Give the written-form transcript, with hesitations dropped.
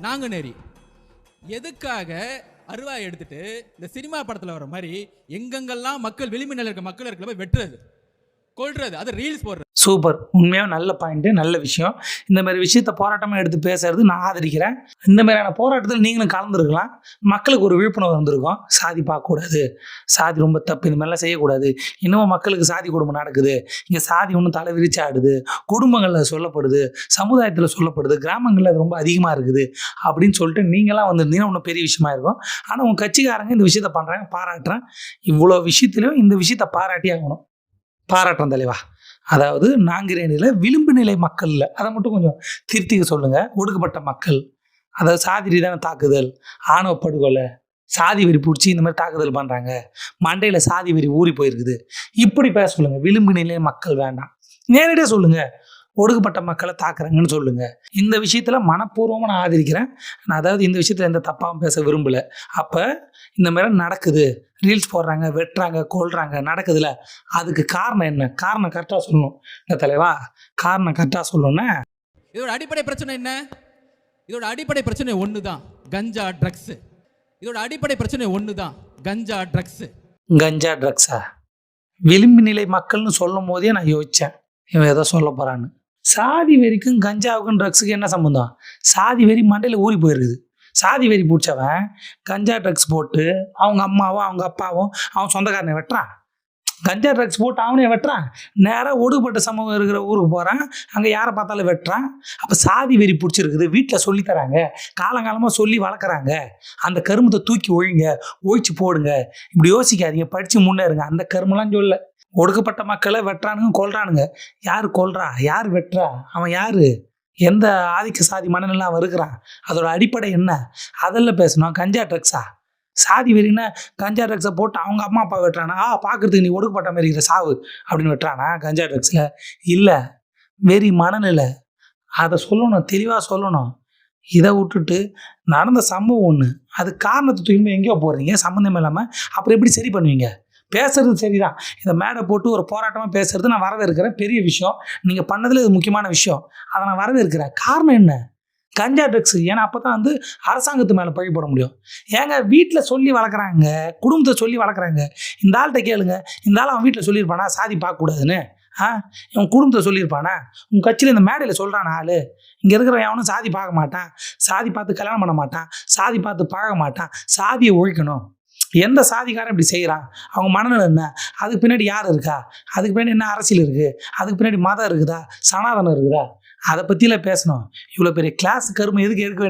நாங்குநேரி எதுக்காக அருவாயை எடுத்துட்டு இந்த சினிமா படத்தில் வர மாதிரி எங்கெங்கெல்லாம் மக்கள் விளிம்பு நிலை இருக்க மக்கள் இருக்கிற போய் வெட்டுறது, கொல்றது, அது ரீல்ஸ் போடுறது. சூப்பர். உண்மையாக நல்ல பாயிண்ட்டு, நல்ல விஷயம். இந்த மாதிரி விஷயத்த போராட்டமாக எடுத்து பேசுறது நான் ஆதரிக்கிறேன். இந்த மாதிரியான போராட்டத்தில் நீங்களும் கலந்துருக்கலாம். மக்களுக்கு ஒரு விழிப்புணர்வு வந்திருக்கும். சாதி பார்க்கக்கூடாது, சாதி ரொம்ப தப்பு, இந்த மாதிரிலாம் செய்யக்கூடாது. இன்னமும் மக்களுக்கு சாதி கொடுமை நடக்குது, இங்கே சாதி ஒன்றும் தலை விரிச்சு ஆடுது, குடும்பங்களில் சொல்லப்படுது, சமுதாயத்தில் சொல்லப்படுது, கிராமங்களில் அது ரொம்ப அதிகமாக இருக்குது அப்படின்னு சொல்லிட்டு நீங்களாம் வந்திருந்தீங்கன்னா இன்னும் பெரிய விஷயமா இருக்கும். ஆனால் உங்கள் கட்சிக்காரங்க இந்த விஷயத்த பண்ணுறாங்க, பாராட்டுறேன். இவ்வளோ விஷயத்துலையும் இந்த விஷயத்த பாராட்டி ஆகணும். பாராட்டுறேன் தலைவா. அதாவது நாங்குநேரியில் விளிம்பு நிலை மக்கள் இல்லை, அதை மட்டும் கொஞ்சம் திருத்திக்க சொல்லுங்கள். ஒடுக்கப்பட்ட மக்கள், அதாவது சாதி ரீதியான தாக்குதல், ஆணவ படுகொலை, சாதி வெறி பிடிச்சி இந்த மாதிரி தாக்குதல் பண்ணுறாங்க, மண்டையில் சாதி வெறி ஊறி போயிருக்குது, இப்படி பேச சொல்லுங்கள். விளிம்பு நிலை மக்கள் வேண்டாம், நேரடியாக சொல்லுங்கள். ஒடுக்கப்பட்ட மக்களை தாக்குறாங்கன்னு சொல்லுங்கள். இந்த விஷயத்தில் மனப்பூர்வமாக நான் ஆதரிக்கிறேன். நான் அதாவது இந்த விஷயத்தில் எந்த தப்பாகவும் பேச விரும்பலை. அப்போ இந்த மாதிரி நடக்குது, ரீல்ஸ் போடுறாங்க, வெட்டுறாங்க, கொல்றாங்க, நடக்குதுல, அதுக்கு காரணம் என்ன? காரணம் கரெக்டாக சொல்லணும். இந்த தலைவா, காரணம் கரெக்டாக சொல்லணும்னா இதோட அடிப்படை பிரச்சனை என்ன? இதோட அடிப்படை பிரச்சனை ஒன்று தான், கஞ்சா ட்ரக்ஸு. இதோட அடிப்படை பிரச்சனை ஒன்று தான், கஞ்சா ட்ரக்ஸு. கஞ்சா ட்ரக்ஸா? விளிம்பு நிலை மக்கள்னு சொல்லும் போதே நான் யோசித்தேன், இவன் ஏதோ சொல்ல போகிறான்னு. சாதி வெறிக்கும் கஞ்சாவுக்கும் ட்ரக்ஸுக்கு என்ன சம்மந்தம்? சாதி வெறி மண்டையில் ஊறி போயிருக்குது. சாதி வெறி பிடிச்சவன் கஞ்சா ட்ரக்ஸ் போட்டு அவங்க அம்மாவும் அவங்க அப்பாவும் அவன் சொந்தக்காரனை வெட்டுறான். கஞ்சா ட்ரக்ஸ் போட்டு அவனே வெட்டுறான். நேராக ஒடுக்கப்பட்ட சமூகம் இருக்கிற ஊருக்கு போகிறான், அங்கே யாரை பார்த்தாலும் வெட்டுறான். அப்போ சாதி வெறி பிடிச்சிருக்குது. வீட்டில் சொல்லித்தராங்க, காலங்காலமாக சொல்லி வளர்க்குறாங்க. அந்த கருமத்தை தூக்கி ஒழிச்சு போடுங்க, இப்படி யோசிக்காதீங்க, படித்து முன்னேறுங்க. அந்த கருமெல்லாம் சொல்ல. ஒடுக்கப்பட்ட மக்களை வெட்டுறானுங்க, கொல்றானுங்க. யார் கொல்றா, யார் வெட்டுறா, அவன் யார், எந்த ஆதிக்க சாதி மனநிலை அவன் இருக்கிறான், அதோட அடிப்படை என்ன, அதெல்லாம் பேசணும். கஞ்சா ட்ரக்ஸா? சாதி வெறின்னா கஞ்சா ட்ரக்ஸை போட்டு அவங்க அம்மா அப்பா வெட்டுறானா? பார்க்குறதுக்கு நீ ஒடுக்கப்பட்ட மாதிரி இருக்கிற சாவு அப்படின்னு வெட்டுறானா கஞ்சா ட்ரக்ஸில்? இல்லை, வெறி மனநிலை. அதை சொல்லணும், தெளிவாக சொல்லணும். இதை விட்டுட்டு நடந்த சம்பவம் ஒன்று, அது காரணத்தை தூக்கி எங்கேயோ போடுறீங்க சம்மந்தம் இல்லாமல். அப்புறம் எப்படி சரி பண்ணுவீங்க? பேசுறது சரிதான், இதை மேடை போட்டு ஒரு போராட்டமாக பேசுறது நான் வரவேற்கிறேன், பெரிய விஷயம். நீங்கள் பண்ணதில் இது முக்கியமான விஷயம், அதை நான் வரவேற்கிறேன். காரணம் என்ன? கஞ்சா ட்ரக்ஸு. ஏன்னா அப்போ தான் வந்து அரசாங்கத்து மேலே பழி போட முடியும். ஏங்க வீட்டில் சொல்லி வளர்க்குறாங்க, குடும்பத்தை சொல்லி வளர்க்குறாங்க. இந்த ஆள்கிட்ட கேளுங்க, இந்த ஆள் அவன் வீட்டில் சொல்லியிருப்பானா சாதி பார்க்கக்கூடாதுன்னு? இவன் குடும்பத்தை சொல்லியிருப்பானா? உங்கள் கட்சியில் இந்த மேடையில் சொல்கிறான் ஆள், இங்கே இருக்கிற எவனும் சாதி பார்க்க மாட்டான், சாதி பார்த்து கல்யாணம் பண்ண மாட்டான், சாதி பார்த்து பழக மாட்டான், சாதியை ஒழிக்கணும். எந்த சாதிக்காரன் இப்படி செய்கிறான்? அவங்க மனநிலை என்ன? அதுக்கு பின்னாடி யார் இருக்கா? அதுக்கு பின்னாடி என்ன அரசியல் இருக்குது? அதுக்கு பின்னாடி மதம் இருக்குதா, சனாதனம் இருக்குதா? அதை பற்றியில் பேசணும். இவ்வளோ பெரிய கிளாஸ் கருமை எதுக்கு எடுக்க வேண்டியது?